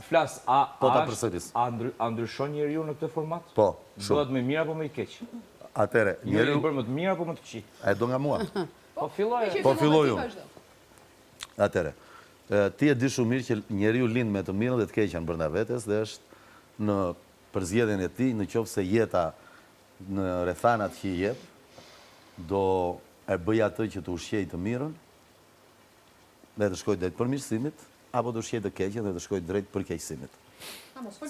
Flas, ta a ndryshon njeriu në këtë format? Po, shumë. Bëhet më mirë apo më i keq? Atëre, njeriu bërë më të mirë apo më të këqij? E do nga mua. Po filloj. Po filloj unë. Atëre, ti e di shumë mirë që njeriu lind me të mirën dhe të keqen brenda vetes dhe është në përzgjedhjen e tij, në qoftë se jeta në rrethanat që i jep, do e bëj atë që të ushqej të mirën dhe të shkoj drejt përmirësimit, apo të ushqej të keqen dhe të shkoj drejt përkeqësimit.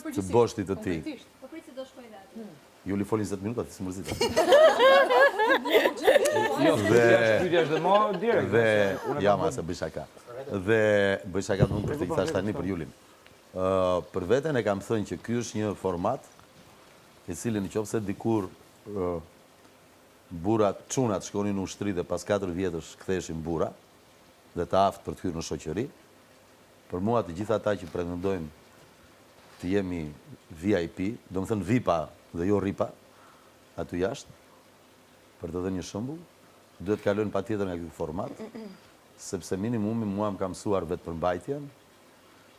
Të boshtit të tij. Po prit se do shkoj dhe aty. Ju li folin 10 minuta, ti s'mërzita. Jo, pyetja është dhe më direkt. Dhe jam asë bëj shaka. Dhe bëj shaka të mund për të thash tani për Julin. Për veten e kam thënë që ky është një format i cili në qoftë se dikur burrat, çunat shkonin në ushtri dhe pas 4 vjetësh ktheheshin burra dhe të aftë për të hyrë në shoqëri. Për mua të gjitha ata që pretendojmë të jemi VIP, do më thënë VIP-a dhe jo RIP-a, aty jashtë, për të dhe një shembull, duhet kalojnë patjetër nga ky format, sepse minimumi mua më ka mësuar vetë përmbajtjen,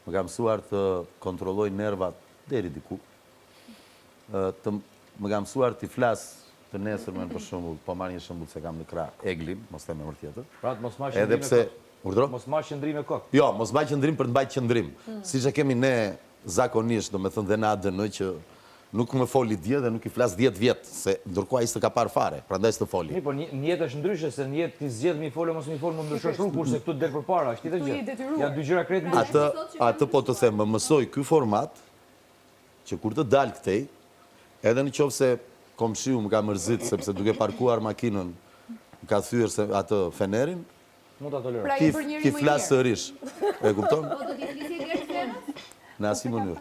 më ka mësuar të kontrolloj nervat deri diku, më ka mësuar të flas të nesërmen për shembull, po marr një shembull se kam në krah Eglin, mos them emër tjetër. Pra të mos marrë qëndrim me kokë. Urdhro? Mos marrë qëndrim me kokë. Jo, mos mbaj qëndrim për të mbajtur qëndrim. Siç e kemi ne zakonisht, domethënë dhe në ADN që nuk më foli dje dhe nuk i flas 10 vjet, se ndërkohë ai s'të ka parë fare, prandaj s'të foli. Po një jetë është ndryshe, se një jetë ti zgjedh mi folë mos mi folë, më ndryshosh rrugë, kurse këtu del përpara, është tjetër gjë. Janë dy gjëra krejt ndryshme. Atë po të them, më mësoi ky format që kur të dal këtej, edhe në qoftë se komshiu më ka mërzit sepse duke parkuar makinën më ka thyer se atë fenerin, mund ta toleroj. Ki flas sërish. E kupton? Po do t'i flisje deri në Në asnjë mënyrë.